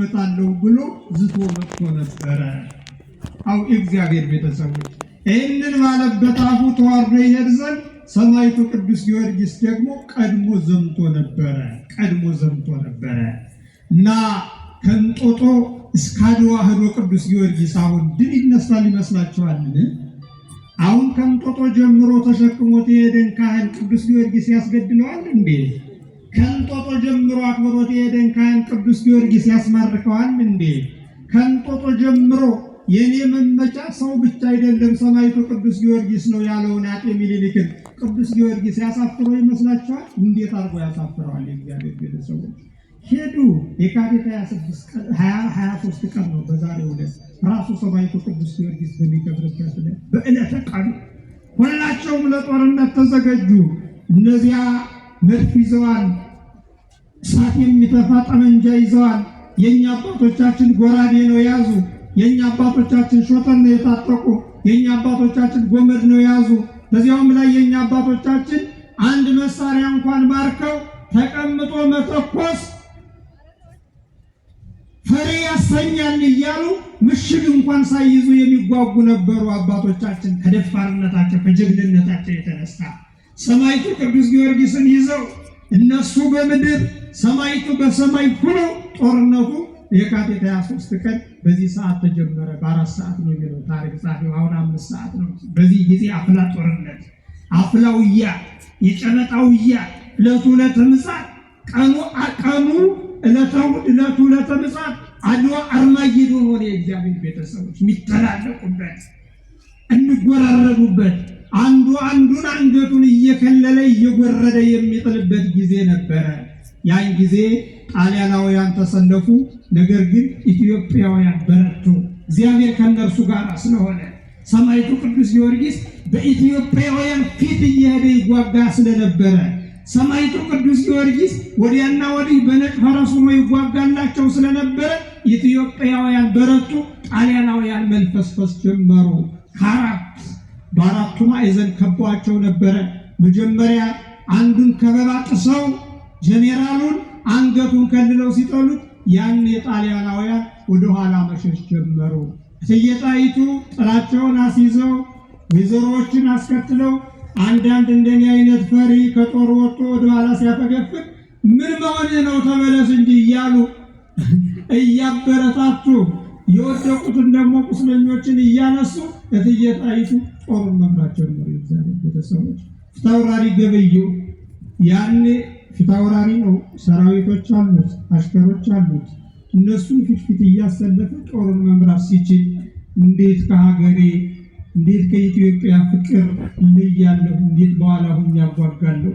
እመጣለሁ ብሎ ዝቶ መጥቶ ነበረ። አው እግዚአብሔር ቤተሰቦች ይህንን ባለበት አፉ ተዋርዶ ይሄድ ዘንድ ሰማዕቱ ቅዱስ ጊዮርጊስ ደግሞ ቀድሞ ዘምቶ ነበረ እና ከእንጦጦ እስከ አድዋ ሄዶ ቅዱስ ጊዮርጊስ አሁን ድል ይነሳል ይመስላችኋልን? አሁን ከእንጦጦ ጀምሮ ተሸክሞት የሄደን ካህን ቅዱስ ጊዮርጊስ ያስገድለዋል እንዴ? ከእንጦጦ ጀምሮ አክብሮት የሄደን ካህን ቅዱስ ጊዮርጊስ ያስማርከዋል እንዴ? ከእንጦጦ ጀምሮ የኔ መመጫ ሰው ብቻ አይደለም ሰማዕቱ ቅዱስ ጊዮርጊስ ነው ያለውን አጤ ምኒልክን ቅዱስ ጊዮርጊስ ያሳፍረው ይመስላችኋል? እንዴት አድርጎ ያሳፍረዋል? የእግዚአብሔር ቤተሰቦች ሄዱ። የካቲት 23 ቀን ነው በዛሬው ዕለት ራሱ ሰማዕቱ ቅዱስ ጊዮርጊስ በሚከብርበት ዕለት በዕለተ ቀኑ ሁላቸውም ለጦርነት ተዘጋጁ። እነዚያ መድፍ ይዘዋል፣ እሳት የሚተፋ ጠመንጃ ይዘዋል። የኛ አባቶቻችን ጎራዴ ነው ያዙ። የኛ አባቶቻችን ሾተል ነው የታጠቁ። የኛ አባቶቻችን ጎመድ ነው ያዙ። በዚያውም ላይ የኛ አባቶቻችን አንድ መሳሪያ እንኳን ማርከው ተቀምጦ መተኮስ ፈሪ ያሰኛል እያሉ ምሽግ እንኳን ሳይይዙ የሚጓጉ ነበሩ አባቶቻችን። ከደፋርነታቸው ከጀግንነታቸው የተነሳ ሰማዕቱ ቅዱስ ጊዮርጊስን ይዘው እነሱ በምድር ሰማዕቱ በሰማይ ሆነው ጦርነቱ የካቲት 23 ቀን በዚህ ሰዓት ተጀመረ። በ4 ሰዓት ነው የሚለው ታሪክ ጻፊው። አሁን 5 ሰዓት ነው። በዚህ ጊዜ አፍላ ጦርነት፣ አፍላውያ፣ የጨበጣውያ፣ ዕለቱ ዕለተ ምጽአት፣ ቀኑ ዕለቱ ዕለተ ምጽአት፣ አድዋ አርማጌዶን ሆነ። የእግዚአብሔር ቤተሰቦች የሚተላለቁበት እንጎራረዱበት፣ አንዱ አንዱን አንገቱን እየከለለ እየጎረደ የሚጥልበት ጊዜ ነበረ። ያን ጊዜ ጣሊያናውያን ተሰለፉ። ነገር ግን ኢትዮጵያውያን በረቱ። እግዚአብሔር ከነርሱ ጋር ስለሆነ ሰማዕቱ ቅዱስ ጊዮርጊስ በኢትዮጵያውያን ፊት እየሄደ ይጓጋ ስለነበረ ሰማዕቱ ቅዱስ ጊዮርጊስ ወዲያና ወዲህ በነጭ ፈረስ ሆኖ ይጓጋላቸው ስለነበረ ኢትዮጵያውያን በረቱ። ጣሊያናውያን መንፈስፈስ ጀመሩ። በአራቱ ማዕዘን ከቧቸው ነበረ። መጀመሪያ አንዱን ከበባ ጥሰው ጄኔራሉን አንገቱን ከልለው ሲጠሉት ያን የጣሊያናውያን ወደ ኋላ መሸሽ ጀመሩ። እቴጌ ጣይቱ ጥላቸውን አስይዘው ወይዘሮዎችን አስከትለው አንዳንድ እንደኔ አይነት ፈሪ ከጦር ወጥቶ ወደ ኋላ ሲያፈገፍግ ምን መሆን ነው ተመለስ እንጂ እያሉ እያበረታቱ የወደቁትን ደግሞ ቁስለኞችን እያነሱ እቴጌ ጣይቱ ጦሩን መምራት ጀመሩ። እግዚአብሔር ቤተሰቦች ፊታውራሪ ገበየው ያኔ ፊታውራሪ ነው። ሰራዊቶች አሉት፣ አሽከሮች አሉት። እነሱን ፊት እያሰለፈ ጦሩን መምራት ሲችል እንዴት ከሀገሬ እንዴት ከኢትዮጵያ ፍቅር እለያለሁ፣ እንዴት በኋላ ሁኝ ያጓጋለሁ።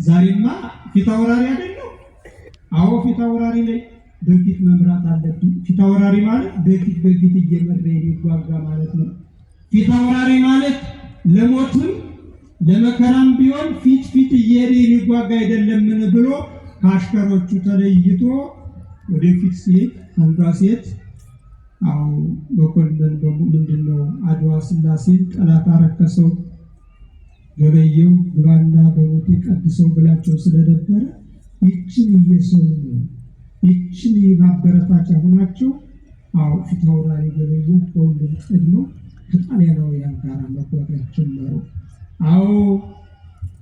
ዛሬማ ፊታውራሪ አይደለም። አዎ ፊታውራሪ ላይ በፊት መምራት አለብኝ። ፊታውራሪ ማለት በፊት እየመራ የሚጓጋ ማለት ነው። ፊታውራሪ ማለት ለሞትም ለመከራም ቢሆን ፊት እየሄደ የሚጓጋ አይደለምን ብሎ ከአሽከሮቹ ተለይቶ ወደፊት ሲሄድ አንዷ ሴት መኮንን ደግሞ ምንድነው አድዋ ስላሴን ጠላት አረከሰው ገበየው ግባና በሞቴ ቀድሰው ብላቸው ስለነበረ ይችን እየሰው ነው ይችን ማበረታቻ ሆናቸው ፊታውራሪ ገበየው ሁሉም ቀድሞ ከጣሊያናውያን ጋር መጓጋት ጀመሩ።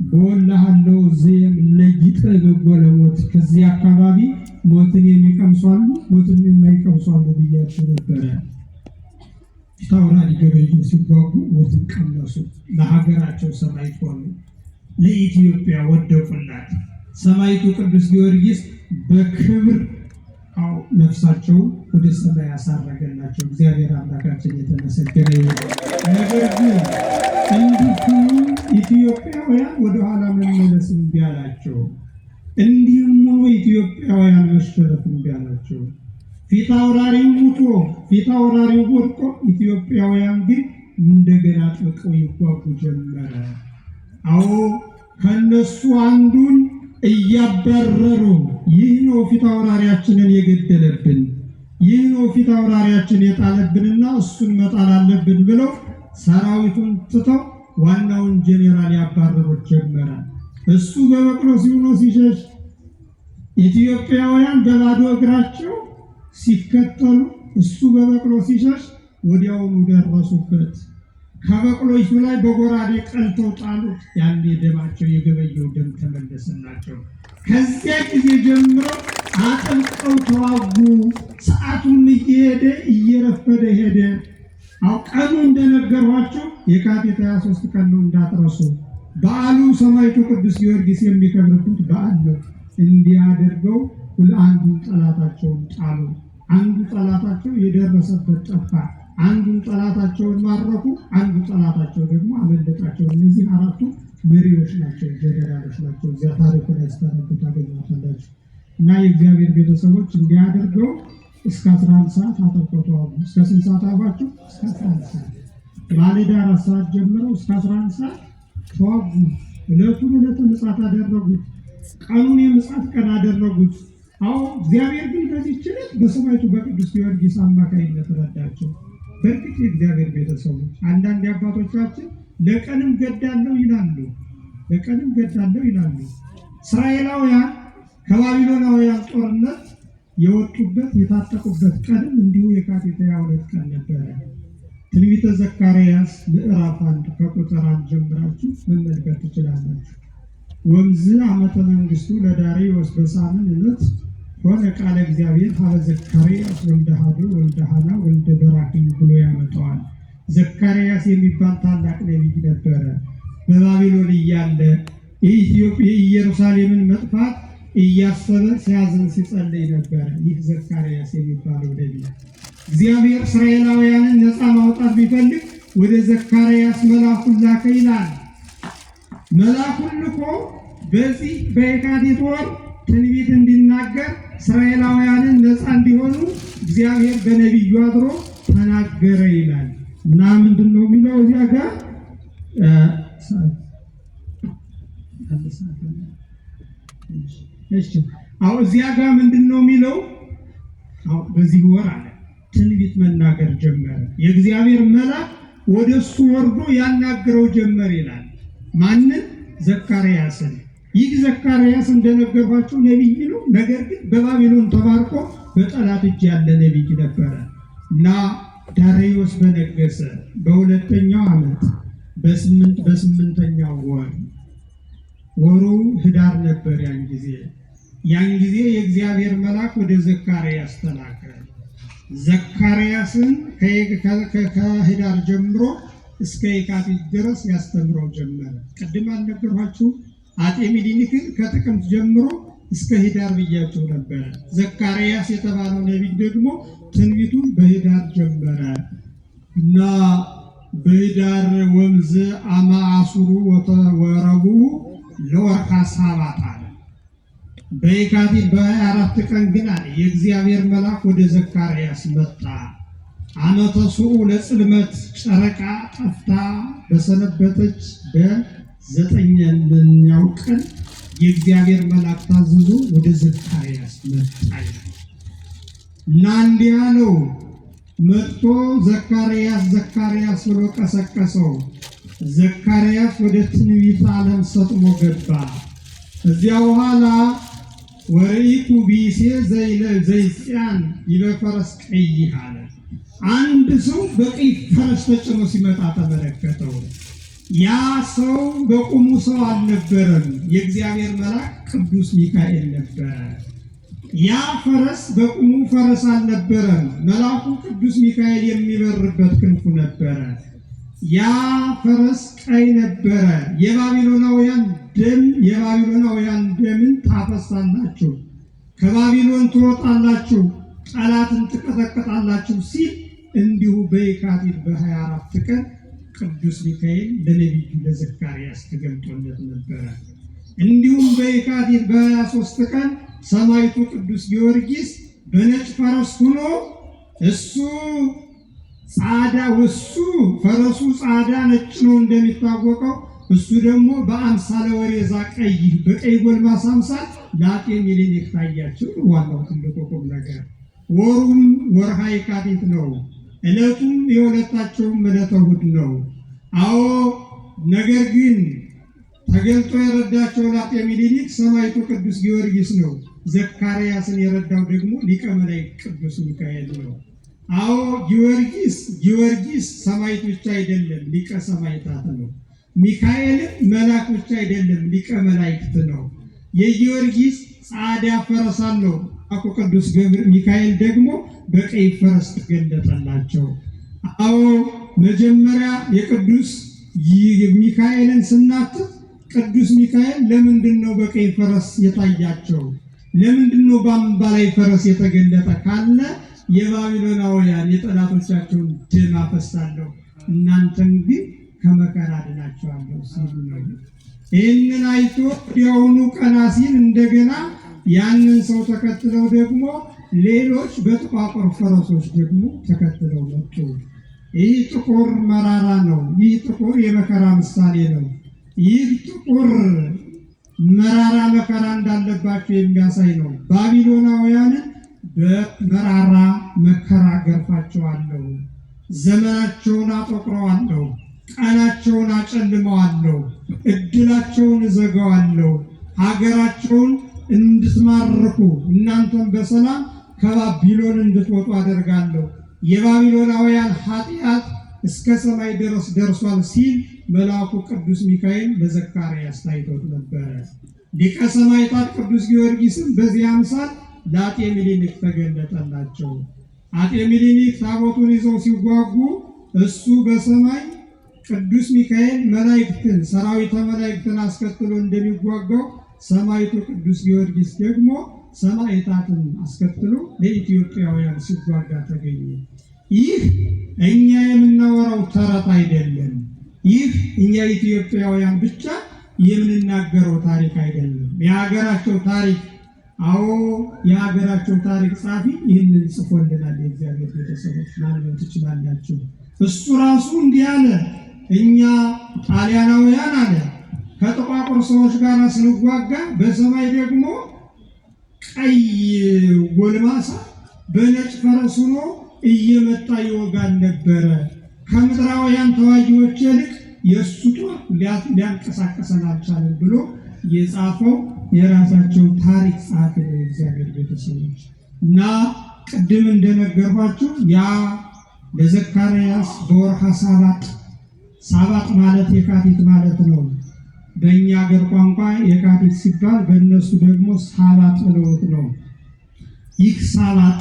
በወላሃለው ዘየም ለይጠ በጎለሞት ከዚህ አካባቢ ሞትን የሚቀምሷሉ ሞትን የማይቀምሷሉ ብያቸው ነበረ። ፊታውራሪ ገበየው ሲጓጉ ሞትን ቀመሱ። ለሀገራቸው ሰማዕት ሆኑ። ለኢትዮጵያ ወደቁላት። ሰማዕቱ ቅዱስ ጊዮርጊስ በክብር ነፍሳቸው ወደ ሰማይ ያሳረገላቸው። እግዚአብሔር አምላካችን የተመሰገነ ይሁን። ነገር ግን እንዲሁ ኢትዮጵያውያን ወደ ኋላ መመለስ እምቢ አላቸው። እንዲሁም ሆኖ ኢትዮጵያውያን መሸነፍ እምቢ አላቸው። ፊታውራሪው ሙቶ ፊታውራሪው ወድቆ ኢትዮጵያውያን ግን እንደገና ጥልቀው ይጓጉ ጀመረ። ከነሱ አንዱን እያባረሩ ይህ ነው ፊታውራሪያችንን የገደለብን፣ ይህ ነው ፊታውራሪያችን የጣለብንና እሱን መጣል አለብን ብለው ሰራዊቱን ትተው ዋናውን ጄኔራል ያባረሩት ጀመረ። እሱ በበቅሎ ሲሆን ሲሸሽ ኢትዮጵያውያን በባዶ እግራቸው ሲከተሉ እሱ በበቅሎ ሲሸሽ ወዲያውኑ ደረሱበት። ከበቅሎቹ ላይ በጎራዴ ቀልተው ጣሉት። ያኔ ደማቸው የገበየው ደም ተመለሰላቸው። ከዚያ ጊዜ ጀምሮ አጥብቀው ተዋጉ። ሰዓቱም እየሄደ እየረፈደ ሄደ። ቀኑ እንደነገሯቸው የካቲት 23 ቀን ነው፣ እንዳትረሱ። በዓሉ ሰማዕቱ ቅዱስ ጊዮርጊስ የሚከብርበት በዓል ነው። እንዲያደርገው አንዱን ጠላታቸውን ጣሉ። አንዱ ጠላታቸው የደረሰበት ጠፋ። አንዱን ጠላታቸውን ማረኩ። አንዱ ጠላታቸው ደግሞ አመለጣቸው። እነዚህ አራቱ መሪዎች ናቸው፣ ጀነራሎች ናቸው። እዚያ ታሪኩ ላይ ስተነቡ ታገኛላችሁ። እና የእግዚአብሔር ቤተሰቦች እንዲያደርገው እስከ 11 ሰዓት አጠቆቱ። እስከ ስንት ሰዓት አልኳችሁ? እስከ 11 ሰዓት ማለዳ 4 ሰዓት ጀምረው እስከ 11 ሰዓት ተዋጉ። ዕለቱን ዕለተ ምጽአት አደረጉት። ቀኑን የምጽአት ቀን አደረጉት። እግዚአብሔር ግን በዚህ ችለት በሰማዕቱ በቅዱስ ጊዮርጊስ አማካይነት ረዳቸው። በእርግጥ የእግዚአብሔር ቤተሰቦች አንዳንድ አባቶቻችን ለቀንም ገዳለው ይላሉ፣ ለቀንም ገዳለው ይላሉ። እስራኤላውያን ከባቢሎናውያን ጦርነት የወጡበት የታጠቁበት ቀንም እንዲሁ የካቲት 22 ቀን ነበረ። ትንቢተ ዘካርያስ ምዕራፍ 1 ከቁጥር 1 ጀምራችሁ መመልከት ትችላላችሁ። ወምዝ ዓመተ መንግስቱ ለዳርዮስ በሳምን ዕለት ሆነ ቃለ እግዚአብሔር ሀበ ዘካርያስ ወልደ ሀዶ ወልደ ሐና ወልደ በራክዩ ብሎ ያመጣዋል። ዘካርያስ የሚባል ታላቅ ነቢይ ነበረ። በባቢሎን እያለ የኢየሩሳሌምን መጥፋት እያሰበ ሲያዝን ሲጸልይ ነበረ። ይህ ዘካርያስ የሚባለው ነቢይ እግዚአብሔር እስራኤላውያንን ነፃ ማውጣት ቢፈልግ ወደ ዘካርያስ መልአኩን ላከ ይላል። መልአኩን ልኮ በዚህ በየካቲት ወር ትንቢት እንዲናገር እስራኤላውያንን ነፃ እንዲሆኑ እግዚአብሔር በነቢዩ አድሮ ተናገረ ይላል። እና ምንድን ነው የሚለው እዚያ ጋር እዚያ ጋር ምንድን ነው የሚለው? በዚህ ወር አለ ትንቢት መናገር ጀመረ። የእግዚአብሔር መልአክ ወደ እሱ ወርዶ ያናገረው ጀመር ይላል። ማንን? ዘካርያስን። ይህ ዘካርያስ እንደነገርኳቸው ነቢይ ነው። ነገር ግን በባቢሎን ተባርኮ በጠላት እጅ ያለ ነቢይ ነበረ እና ዳርዮስ በነገሰ በሁለተኛው ዓመት በስምንተኛው ወሩ ህዳር ነበር። ያን ጊዜ የእግዚአብሔር መልአክ ወደ ዘካርያስ ተላከ። ዘካርያስን ከህዳር ጀምሮ እስከ የካቲት ድረስ ያስተምረው ጀመረ። ቅድም አልነገርኋችሁ? አጤ ሚኒሊክን ከጥቅምት ጀምሮ እስከ ህዳር ብያቸው ነበረ። ዘካርያስ የተባለው ነቢይ ደግሞ ትንቢቱን በህዳር ጀመረ እና በህዳር ወምዝ አማአሱሩ ወረቡዕ ለወርኃ ሳባት አለ። በየካቲት በ24 ቀን ግን አለ የእግዚአብሔር መልአክ ወደ ዘካርያስ መጣ። ዓመተ ሱዑ ለጽልመት ጨረቃ ጠፍታ በሰነበተች በ9ኛው ቀን የእግዚአብሔር መልአክ ታዝዞ ወደ ዘካርያስ መጣ እና እንዲህ አለው። መጥቶ ዘካርያስ ብሎ ቀሰቀሰው። ዘካርያስ ወደ ትንቢት ዓለም ሰጥሞ ገባ። እዚያ በኋላ ወርኢኩ ቢሴ ዘይጽያን ይበፈረስ ቀይሕ አለ። አንድ ሰው በቀይ ፈረስ ተጭኖ ሲመጣ ተመለከተው። ያ ሰው በቁሙ ሰው አልነበረም፣ የእግዚአብሔር መልአክ ቅዱስ ሚካኤል ነበረ። ያ ፈረስ በቁሙ ፈረስ አልነበረም፣ መልአኩ ቅዱስ ሚካኤል የሚበርበት ክንፉ ነበረ። ያ ፈረስ ቀይ ነበረ። የባቢሎናውያን ደምን ታፈሳላችሁ፣ ከባቢሎን ትወጣላችሁ፣ ጠላትን ትቀጠቅጣላችሁ ሲል እንዲሁ በየካቲት በ24 ቀን ቅዱስ ሚካኤል ለነቢዩ ለዘካርያስ ተገልጦለት ነበረ። እንዲሁም በየካቲት በ23 ቀን ሰማዕቱ ቅዱስ ጊዮርጊስ በነጭ ፈረስ ሆኖ ፈረሱ ጻዳ ነጭ ነው እንደሚታወቀው፣ እሱ ደግሞ በአምሳለ ወሬዛ ቀይ በቀይ ጎልማሳ አምሳል ለአጤ ሚኒሊክ ታያቸው። ዋናው ትልቁ ቁም ነገር ወሩም ወርኃ የካቲት ነው። ዕለቱም የሁለታቸውም ዕለተ እሑድ ነው። ነገር ግን ተገልጦ የረዳቸው ለአጤ ሚኒሊክ ሰማዕቱ ቅዱስ ጊዮርጊስ ነው። ዘካርያስን የረዳው ደግሞ ሊቀ መላእክት ቅዱስ ሚካኤል ነው። አዎ ጊዮርጊስ ሰማዕት ብቻ አይደለም፣ ሊቀ ሰማዕታት ነው። ሚካኤል መልአክ ብቻ አይደለም፣ ሊቀ መላእክት ነው። የጊዮርጊስ ጻዕዳ ፈረስ አለው፣ ቅዱስ ሚካኤል ደግሞ በቀይ ፈረስ ተገለጠላቸው። አዎ መጀመሪያ የቅዱስ ሚካኤልን ስናትት ቅዱስ ሚካኤል ለምንድን ነው በቀይ ፈረስ የታያቸው? ለምንድን ነው በአምባ ላይ ፈረስ የተገለጠ ካለ የባቢሎናውያን የጠላቶቻቸውን ደም አፈሳለሁ እናንተን ግን ከመከራ አድናቸዋለሁ ሲሉ ነው። ይህንን አይቶ ወዲያውኑ ቀና ሲል እንደገና ያንን ሰው ተከትለው ደግሞ ሌሎች በጥቋቁር ፈረሶች ደግሞ ተከትለው መጡ። ይህ ጥቁር መራራ ነው። ይህ ጥቁር የመከራ ምሳሌ ነው። ይህ ጥቁር መራራ መከራ እንዳለባቸው የሚያሳይ ነው። ባቢሎናውያንን በመራራ መከራ ገርፋቸዋለሁ፣ ዘመናቸውን አጠቁረዋለሁ፣ ቀናቸውን አጨልመዋለሁ፣ እድላቸውን እዘጋዋለሁ፣ ሀገራቸውን እንድትማርኩ እናንተም በሰላም ከባቢሎን እንድትወጡ አደርጋለሁ። የባቢሎናውያን ኃጢአት እስከ ሰማይ ድረስ ደርሷል ሲል መልአኩ ቅዱስ ሚካኤል ለዘካርያስ ታይቶት ነበረ። ሊቀ ሰማዕታት ቅዱስ ጊዮርጊስም በዚህ አምሳል ለአጤ ምኒልክ ተገለጠላቸው። አጤ ምኒልክ ታቦቱን ይዘው ሲጓጉ እሱ በሰማይ ቅዱስ ሚካኤል መላእክትን ሰራዊተ መላእክትን አስከትሎ እንደሚጓጓው ሰማዕቱ ቅዱስ ጊዮርጊስ ደግሞ ሰማዕታትን አስከትሎ ለኢትዮጵያውያን ሲጓጋ ተገኘ። ይህ እኛ የምናወራው ተረት አይደለም። ይህ እኛ ኢትዮጵያውያን ብቻ የምንናገረው ታሪክ አይደለም። የሀገራቸው ታሪክ አዎ የሀገራቸው ታሪክ ጻፊ ይህንን ጽፎልናል። የእግዚአብሔር ቤተሰቦች ማንበብ ትችላላችሁ። እሱ ራሱ እንዲህ አለ፣ እኛ ጣሊያናውያን አለ ከጥቋቁር ሰዎች ጋር ስንዋጋ በሰማይ ደግሞ ቀይ ጎልማሳ በነጭ ፈረስ ሆኖ እየመጣ ይወጋን ነበረ። ከምድራውያን ተዋጊዎች ይልቅ የእሱ ጦር ሊያንቀሳቀሰን አልቻለም ብሎ የጻፈው የራሳቸው ታሪክ ጻፈ። የእግዚአብሔር ቤተሰቦች እና ቅድም እንደነገርኳችሁ ያ ለዘካርያስ በወርሃ ሳባጥ ማለት የካቲት ማለት ነው። በእኛ ሀገር ቋንቋ የካቲት ሲባል በእነሱ ደግሞ ሳባጥ ብለውት ነው። ይህ ሳባጥ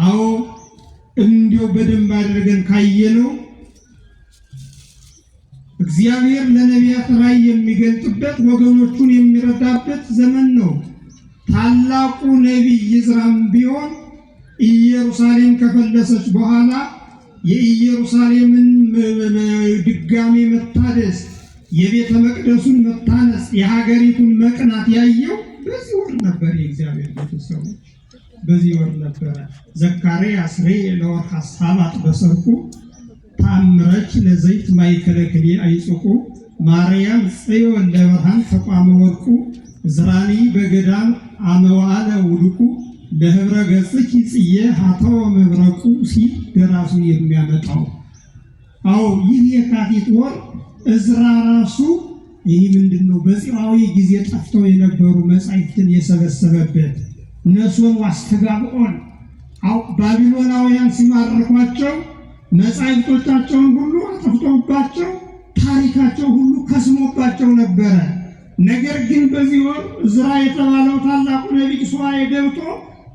አዎ እንዲው በደንብ አድርገን ካየነው እግዚአብሔር ለነቢያት ራእይ የሚገልጥበት ወገኖቹን የሚረዳበት ዘመን ነው። ታላቁ ነቢይ ዕዝራም ቢሆን ኢየሩሳሌም ከፈለሰች በኋላ የኢየሩሳሌምን ድጋሜ መታደስ፣ የቤተ መቅደሱን መታነጽ፣ የሀገሪቱን መቅናት ያየው በዚህ ወር ነበር። የእግዚአብሔር ቤተሰቦች በዚህ ወር ነበረ። ዘካርያስ ሬ ለወርሃ ሳባጥ በሰርኩ ታምረች ለዘይት ማይከለ ክሌ አይጽቁ ማርያም ጽዮን ለብርሃን ተቋመ ወርቁ ዕዝራኒ በገዳም አመዋለ ውድቁ ለህብረ ገጽኪ ጽዬ ሀተወ መብረቁ ሲል ደራሱ የሚያመጣው አዎ ይህ የካቲት ወር ዕዝራ ራሱ ይህ ምንድነው በጽዋዊ ጊዜ ጠፍተው የነበሩ መጻሕፍትን የሰበሰበበት ነሶን ዋስተጋብኦን አው ባቢሎናውያን ሲማርኳቸው መጻሕፍቶቻቸውን ሁሉ አጥፍተውባቸው ታሪካቸው ሁሉ ከስሞባቸው ነበረ። ነገር ግን በዚህ ወር ዕዝራ የተባለው ታላቁ ነቢይ ሱባዔ ገብቶ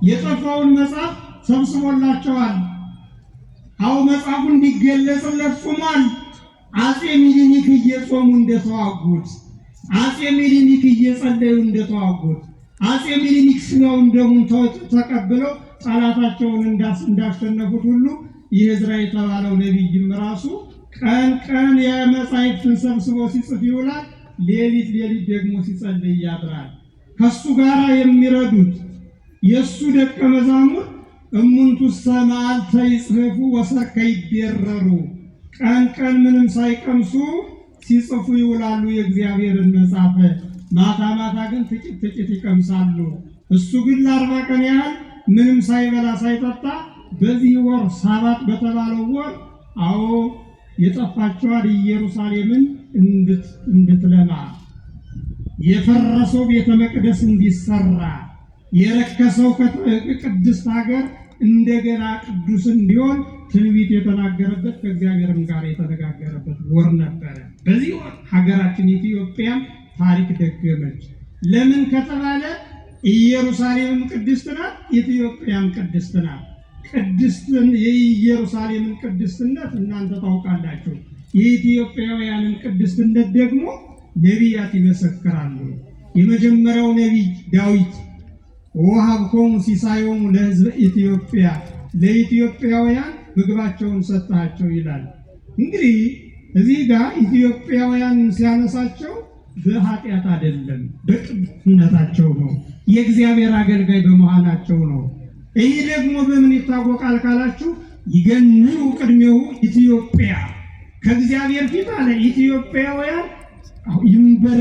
የጠፋውን መጽሐፍ ሰብስቦላቸዋል። አው መጽሐፉ እንዲገለጽለት ጾሟል። አጼ ምኒልክ እየጾሙ እንደተዋጉት፣ አጼ ምኒልክ እየጸለዩ እንደተዋጉት፣ አጼ ምኒልክ ስጋውን ደሙን ተቀብለው ጠላታቸውን እንዳሸነፉት ሁሉ ይህ ዕዝራ የተባለው ነቢይም ራሱ ቀን ቀን የመጻሕፍትን ሰብስቦ ሲጽፍ ይውላል። ሌሊት ደግሞ ሲጸልይ ያድራል። ከሱ ጋር የሚረዱት የሱ ደቀ መዛሙርት እሙንቱ ሰማዕልተ ይጽሕፉ ወሰከ ይቤረሩ፣ ቀን ቀን ምንም ሳይቀምሱ ሲጽፉ ይውላሉ የእግዚአብሔርን መጽሐፍ። ማታ ማታ ግን ጥቂት ይቀምሳሉ። እሱ ግን ለ40 ቀን ያህል ምንም ሳይበላ ሳይጠጣ በዚህ ወር ሳባጥ በተባለው ወር አዎ የጠፋችዋን ኢየሩሳሌምን እንድትለማ የፈረሰው ቤተ መቅደስ እንዲሰራ የረከሰው ቅድስት ሀገር እንደገና ቅዱስ እንዲሆን ትንቢት የተናገረበት ከእግዚአብሔርም ጋር የተነጋገረበት ወር ነበረ። በዚህ ወር ሀገራችን ኢትዮጵያም ታሪክ ደገመች። ለምን ከተባለ ኢየሩሳሌምም ቅድስት ናት፣ ኢትዮጵያም ቅድስት ናት። የኢየሩሳሌምን ቅድስትነት እናንተ ታውቃላችሁ። የኢትዮጵያውያንን ቅድስትነት ደግሞ ነቢያት ይመሰክራሉ። የመጀመሪያው ነቢይ ዳዊት ወሀብኮሙ ሲሳዮሙ ለሕዝበ ኢትዮጵያ፣ ለኢትዮጵያውያን ምግባቸውን ሰጣቸው ይላል። እንግዲህ እዚህ ጋር ኢትዮጵያውያን ሲያነሳቸው በኃጢአት አይደለም፣ በቅድስነታቸው ነው። የእግዚአብሔር አገልጋይ በመሆናቸው ነው። ይህ ደግሞ በምን ይታወቃል ካላችሁ ይገንሩ ቅድሜው ኢትዮጵያ ከእግዚአብሔር ፊት አለ ኢትዮጵያውያን ይንበረ